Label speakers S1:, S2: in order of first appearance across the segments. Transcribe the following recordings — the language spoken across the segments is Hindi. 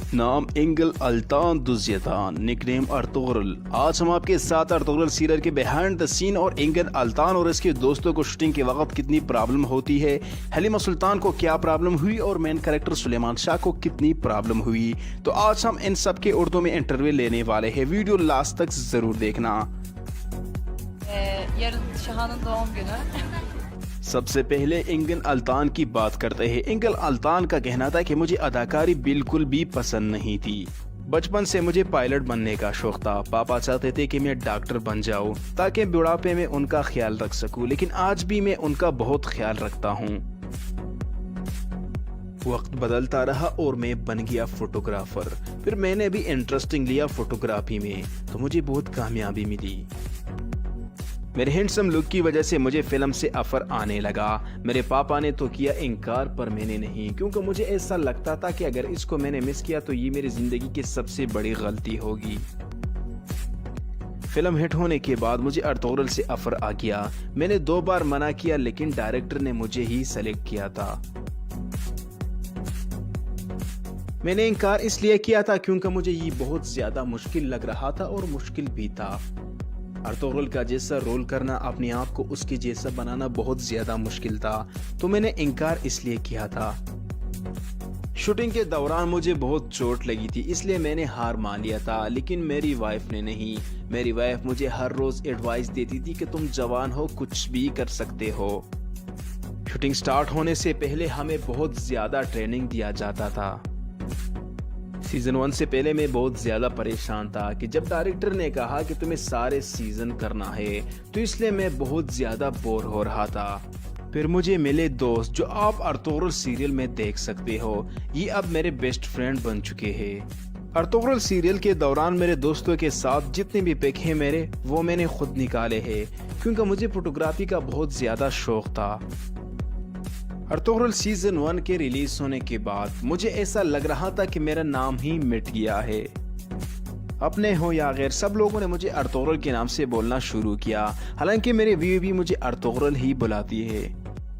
S1: नाम इंगल अल्तान दुज़्यतान, निकनेम अर्तुगरुल। आज हम आपके साथ अर्तुगरुल सीरियल के बिहाइंड द सीन और इंगल अल्तान और इसके दोस्तों को शूटिंग के वक्त कितनी प्रॉब्लम होती है, हलीमा सुल्तान को क्या प्रॉब्लम हुई और मेन कैरेक्टर सुलेमान शाह को कितनी प्रॉब्लम हुई। तो आज हम इन सब के उर्दू में इंटरव्यू लेने वाले हैं, वीडियो लास्ट तक जरूर देखना।
S2: Yarın Şahan'ın doğum günü.
S1: सबसे पहले इंगल अल्तान की बात करते हैं। इंगल अल्तान का कहना था कि मुझे अदाकारी बिल्कुल भी पसंद नहीं थी। बचपन से मुझे पायलट बनने का शौक था। पापा चाहते थे कि मैं डॉक्टर बन जाऊं ताकि बुढ़ापे में उनका ख्याल रख सकूं, लेकिन आज भी मैं उनका बहुत ख्याल रखता हूं। वक्त बदलता रहा और मैं बन गया फोटोग्राफर। फिर मैंने भी इंटरेस्टिंग लिया फोटोग्राफी में, तो मुझे बहुत कामयाबी मिली। मेरे हैंडसम लुक की वजह से मुझे फिल्म से ऑफर आने लगा। मेरे पापा ने तो किया इनकार, पर मैंने नहीं, क्योंकि मुझे ऐसा लगता था कि अगर इसको मैंने मिस किया तो ये मेरी जिंदगी की सबसे बड़ी गलती होगी। फिल्म हिट होने के बाद मुझे अर्तुगरुल से ऑफर आ गया। मैंने 2 बार मना किया, लेकिन डायरेक्टर ने मुझे ही सेलेक्ट किया था। मैंने इनकार इसलिए किया था क्योंकि मुझे ये बहुत ज्यादा मुश्किल लग रहा था और मुश्किल भी था। अर्तुगरुल का जैसा रोल करना, अपने आप को उसके जैसा बनाना बहुत ज्यादा मुश्किल था, तो मैंने इनकार इसलिए किया था। शूटिंग के दौरान मुझे बहुत चोट लगी थी, इसलिए मैंने हार मान लिया था, लेकिन मेरी वाइफ ने नहीं। मेरी वाइफ मुझे हर रोज एडवाइस देती थी कि तुम जवान हो, कुछ भी कर सकते हो। शूटिंग स्टार्ट होने से पहले हमें बहुत ज्यादा ट्रेनिंग दिया जाता था। सीजन 1 से पहले मैं बहुत ज्यादा परेशान था कि जब डायरेक्टर ने कहा कि तुम्हें सारे सीजन करना है, तो इसलिए मैं बहुत ज्यादा बोर हो रहा था। फिर मुझे मिले दोस्त जो आप अर्तुगरुल सीरियल में देख सकते हो। ये अब मेरे बेस्ट फ्रेंड बन चुके हैं। अर्तुगरुल सीरियल के दौरान मेरे दोस्तों के साथ जितने भी पिक हैं मेरे, वो मैंने खुद निकाले हैं, क्योंकि मुझे फोटोग्राफी का बहुत ज्यादा शौक था। अर्तुगरुल सीजन 1 के रिलीज होने के बाद मुझे ऐसा लग रहा था कि मेरा नाम ही मिट गया है। अपने हो या गैर, सब लोगों ने मुझे अर्तुगरुल के नाम से बोलना शुरू किया। हालांकि मेरे बीवी भी मुझे अर्तुगरुल ही बुलाती है।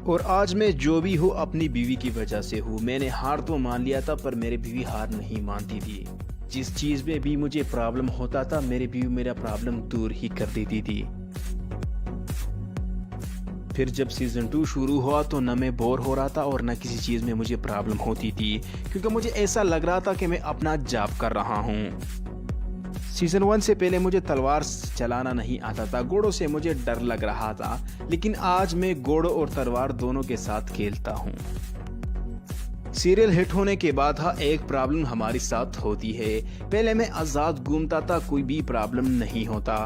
S1: और आज मैं जो भी हूँ अपनी बीवी की वजह से हूँ। मैंने हार तो मान लिया था, पर मेरी बीवी हार नहीं मानती थी। जिस चीज में भी मुझे प्रॉब्लम होता था, मेरी बीवी मेरा प्रॉब्लम दूर ही कर देती थी। फिर जब सीजन 2 शुरू हुआ तो न मैं बोर हो रहा था और न किसी चीज में मुझे प्रॉब्लम होती थी, क्योंकि मुझे ऐसा लग रहा था कि मैं अपना जॉब कर रहा हूँ। सीजन 1 से पहले मुझे तलवार चलाना नहीं आता था, घोड़ों से मुझे डर लग रहा था, लेकिन आज मैं घोड़ों और तलवार दोनों के साथ खेलता हूँ। सीरियल हिट होने के बाद एक प्रॉब्लम हमारे साथ होती है। पहले मैं आजाद घूमता था, कोई भी प्रॉब्लम नहीं होता।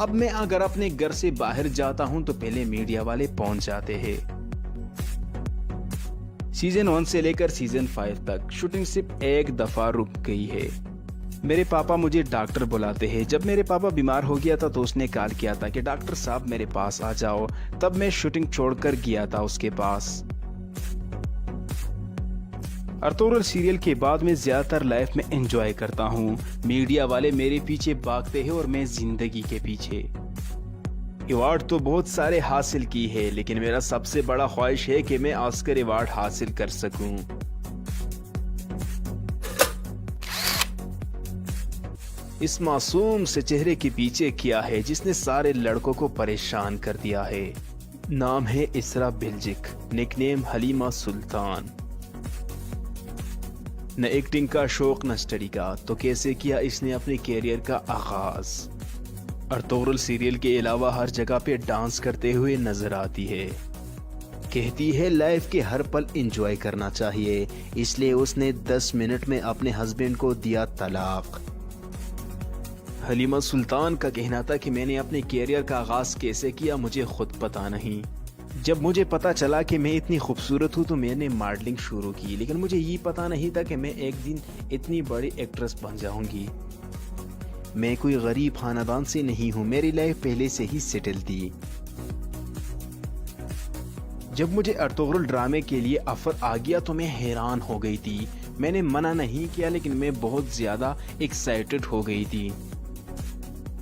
S1: अब मैं अगर अपने घर से बाहर जाता हूं तो पहले मीडिया वाले पहुंच जाते हैं। सीजन 1 से लेकर सीजन 5 तक शूटिंग सिर्फ एक दफा रुक गई है। मेरे पापा मुझे डॉक्टर बुलाते हैं। जब मेरे पापा बीमार हो गया था तो उसने कॉल किया था कि डॉक्टर साहब मेरे पास आ जाओ। तब मैं शूटिंग छोड़कर गया था उसके पास। अर्तुगरुल सीरियल के बाद मैं ज्यादातर लाइफ में एंजॉय करता हूँ। मीडिया वाले मेरे पीछे भागते हैं और मैं जिंदगी के पीछे। अवार्ड तो बहुत सारे हासिल की है, लेकिन मेरा सबसे बड़ा ख्वाहिश है कि मैं ऑस्कर अवार्ड हासिल कर सकूं। इस मासूम से चेहरे के पीछे क्या है जिसने सारे लड़कों को परेशान कर दिया है? नाम है इसरा बिल्जिक, निकनेम हलीमा सुल्तान। न एक्टिंग का शौक न स्टडी का, तो कैसे किया इसने अपने कैरियर का आगाज। अर्तुगरुल सीरियल के अलावा हर जगह पे डांस करते हुए नजर आती है। कहती है लाइफ के हर पल एंजॉय करना चाहिए, इसलिए उसने 10 मिनट में अपने हस्बैंड को दिया तलाक। हलीमा सुल्तान का कहना था कि मैंने अपने कैरियर का आगाज कैसे किया मुझे खुद पता नहीं। जब मुझे पता चला कि मैं इतनी खूबसूरत हूँ तो मैंने मॉडलिंग शुरू की, लेकिन मुझे ये पता नहीं था कि मैं एक दिन इतनी बड़ी एक्ट्रेस बन जाऊंगी। मैं कोई गरीब खानदान से नहीं हूँ, मेरी लाइफ पहले से ही सेटल थी। जब मुझे अर्तुगरुल ड्रामे के लिए ऑफर आ गया तो मैं हैरान हो गई थी। मैंने मना नहीं किया, लेकिन मैं बहुत ज्यादा एक्साइटेड हो गई थी।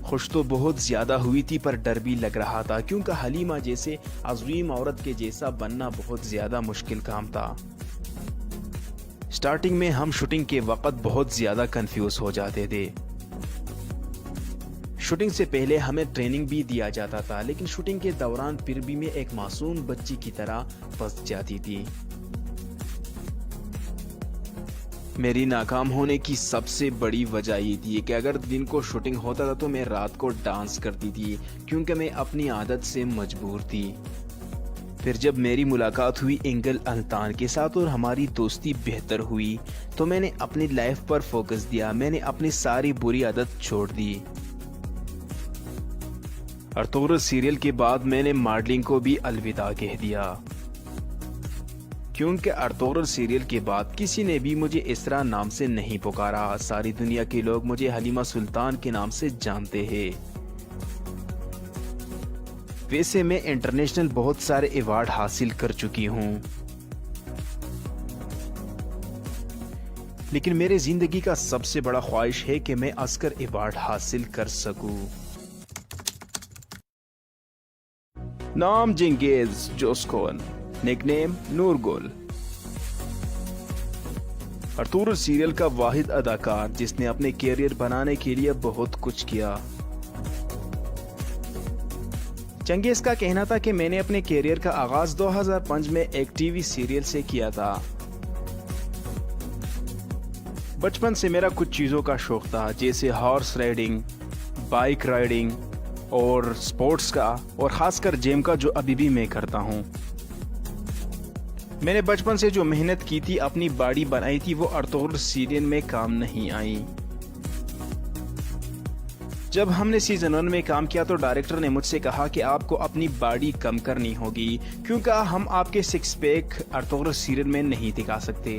S1: खुश तो बहुत ज्यादा हुई थी, पर डर भी लग रहा था, क्योंकि हलीमा जैसे अज़ीम औरत के जैसा बनना बहुत ज्यादा मुश्किल काम था। स्टार्टिंग में हम शूटिंग के वक्त बहुत ज़्यादा कंफ्यूज हो जाते थे। शूटिंग से पहले हमें ट्रेनिंग भी दिया जाता था, लेकिन शूटिंग के दौरान फिर भी मैं एक मासूम बच्ची की तरह फंस जाती थी। मेरी नाकाम होने की सबसे बड़ी वजह ये थी कि अगर दिन को शूटिंग होता था तो मैं रात को डांस करती थी, क्योंकि मैं अपनी आदत से मजबूर थी। फिर जब मेरी मुलाकात हुई एंगल अल्तान के साथ और हमारी दोस्ती बेहतर हुई, तो मैंने अपनी लाइफ पर फोकस दिया। मैंने अपनी सारी बुरी आदत छोड़ दी। अर्तुगरुल सीरियल के बाद मैंने मॉडलिंग को भी अलविदा कह दिया, क्योंकि अर्तुगरुल सीरियल के बाद किसी ने भी मुझे इसरा नाम से नहीं पुकारा। सारी दुनिया के लोग मुझे हलीमा सुल्तान के नाम से जानते हैं। वैसे मैं इंटरनेशनल बहुत सारे अवार्ड हासिल कर चुकी हूँ, लेकिन मेरे जिंदगी का सबसे बड़ा ख्वाहिश है कि मैं ऑस्कर अवार्ड हासिल कर सकूं। नाम जेंगिज जोस्कोन, निकनेम नूरगुल। अर्तुगरुल सीरियल का वाहिद अदाकार जिसने अपने कैरियर बनाने के लिए बहुत कुछ किया। चंगेज का कहना था कि मैंने अपने कैरियर का आगाज 2005 में एक टीवी सीरियल से किया था। बचपन से मेरा कुछ चीज़ों का शौक था, जैसे हॉर्स राइडिंग, बाइक राइडिंग और स्पोर्ट्स का, और खासकर जिम का, जो अभी भी मैं करता हूँ। मैंने बचपन से जो मेहनत की थी, अपनी बॉडी बनाई थी, वो अर्तुगरुल सीरियल में काम नहीं आई। जब हमने सीजन 1 में काम किया तो डायरेक्टर ने मुझसे कहा कि आपको अपनी बॉडी कम करनी होगी, क्योंकि हम आपके सिक्स पैक अर्तुगरुल सीरियल में नहीं दिखा सकते।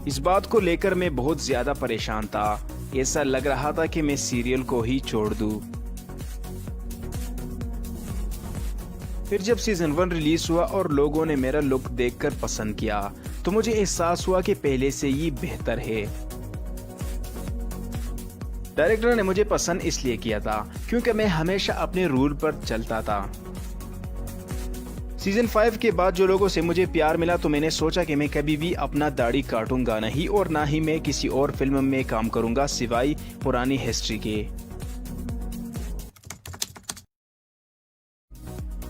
S1: इस बात को लेकर मैं बहुत ज्यादा परेशान था। ऐसा लग रहा था कि मैं सीरियल को ही छोड़ दूं। फिर जब सीजन 1 रिलीज हुआ और लोगों ने मेरा लुक देखकर पसंद किया, तो मुझे एहसास हुआ कि पहले से ही बेहतर है। डायरेक्टर ने मुझे पसंद इसलिए किया था क्योंकि मैं हमेशा अपने रूल पर चलता था। सीजन 5 के बाद जो लोगों से मुझे प्यार मिला, तो मैंने सोचा कि मैं कभी भी अपना दाढ़ी काटूंगा नहीं, और ना ही मैं किसी और फिल्म में काम करूंगा सिवाय पुरानी हिस्ट्री के।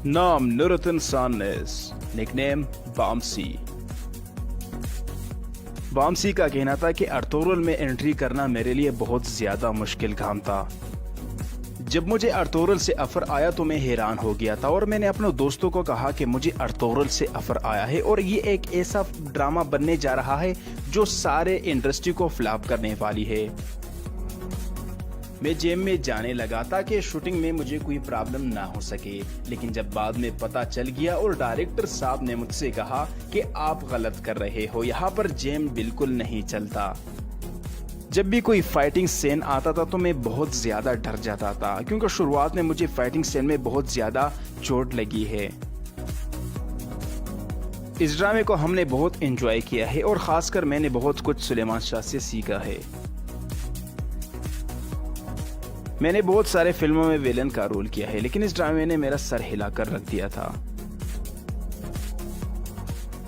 S1: नाम नूरुद्दीन सानस, निकनेम बामसी। बामसी का कहना था कि अर्तुगरुल में एंट्री करना मेरे लिए बहुत ज्यादा मुश्किल काम था। जब मुझे अर्तुगरुल से ऑफर आया तो मैं हैरान हो गया था, और मैंने अपने दोस्तों को कहा कि मुझे अर्तुगरुल से ऑफर आया है और ये एक ऐसा ड्रामा बनने जा रहा है जो सारे इंडस्ट्री को फ्लॉप करने वाली है। मैं जिम में जाने लगा ताकि शूटिंग में मुझे कोई प्रॉब्लम ना हो सके, लेकिन जब बाद में पता चल गया और डायरेक्टर साहब ने मुझसे कहा कि आप गलत कर रहे हो, यहाँ पर जिम बिल्कुल नहीं चलता। जब भी कोई फाइटिंग सीन आता था तो मैं बहुत ज्यादा डर जाता था, क्योंकि शुरुआत में मुझे फाइटिंग सीन में बहुत ज्यादा चोट लगी है। इस ड्रामे को हमने बहुत एंजॉय किया है, और खासकर मैंने बहुत कुछ सुलेमान शाह से सीखा है। मैंने बहुत सारे फिल्मों में विलन का रोल किया है, लेकिन इस ड्रामे ने मेरा सर हिलाकर रख दिया था।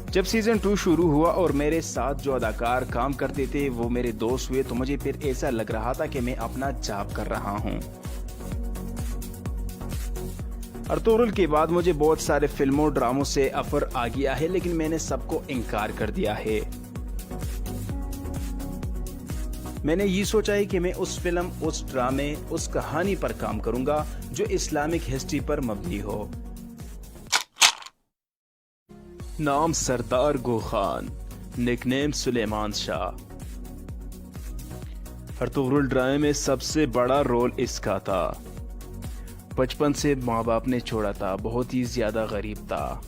S1: जब सीजन 2 शुरू हुआ और मेरे साथ जो अदाकार काम करते थे वो मेरे दोस्त हुए, तो मुझे फिर ऐसा लग रहा था कि मैं अपना जॉब कर रहा हूं। अर्तुगरुल के बाद मुझे बहुत सारे फिल्मों ड्रामों से ऑफर आ गया है, लेकिन मैंने सबको इनकार कर दिया है। मैंने ये सोचा है कि मैं उस फिल्म, उस ड्रामे, उस कहानी पर काम करूंगा जो इस्लामिक हिस्ट्री पर मबनी हो। नाम सरदार गो खान, निकनेम सुलेमान शाह। अर्तुगरुल ड्रामे में सबसे बड़ा रोल इसका था। बचपन से माँ बाप ने छोड़ा था, बहुत ही ज्यादा गरीब था।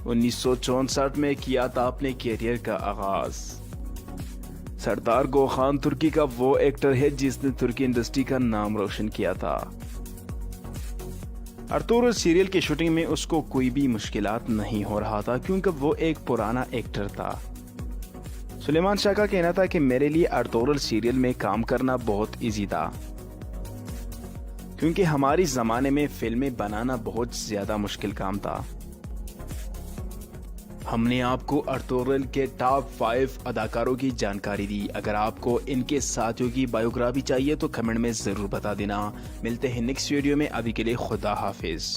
S1: 1964 में किया था अपने कैरियर का आगाज। सरदार गो खान तुर्की का वो एक्टर है जिसने तुर्की इंडस्ट्री का नाम रोशन किया था। अर्तुगरुल सीरियल की शूटिंग में उसको कोई भी मुश्किलात नहीं हो रहा था, क्योंकि वो एक पुराना एक्टर था। सुलेमान शाह का कहना था कि मेरे लिए अर्तुगरुल सीरियल में काम करना बहुत इजी था, क्योंकि हमारी जमाने में फिल्में बनाना बहुत ज्यादा मुश्किल काम था। हमने आपको अर्तुगरुल के टॉप 5 अदाकारों की जानकारी दी। अगर आपको इनके साथियों की बायोग्राफी चाहिए तो कमेंट में ज़रूर बता देना। मिलते हैं नेक्स्ट वीडियो में, अभी के लिए खुदा हाफिज़।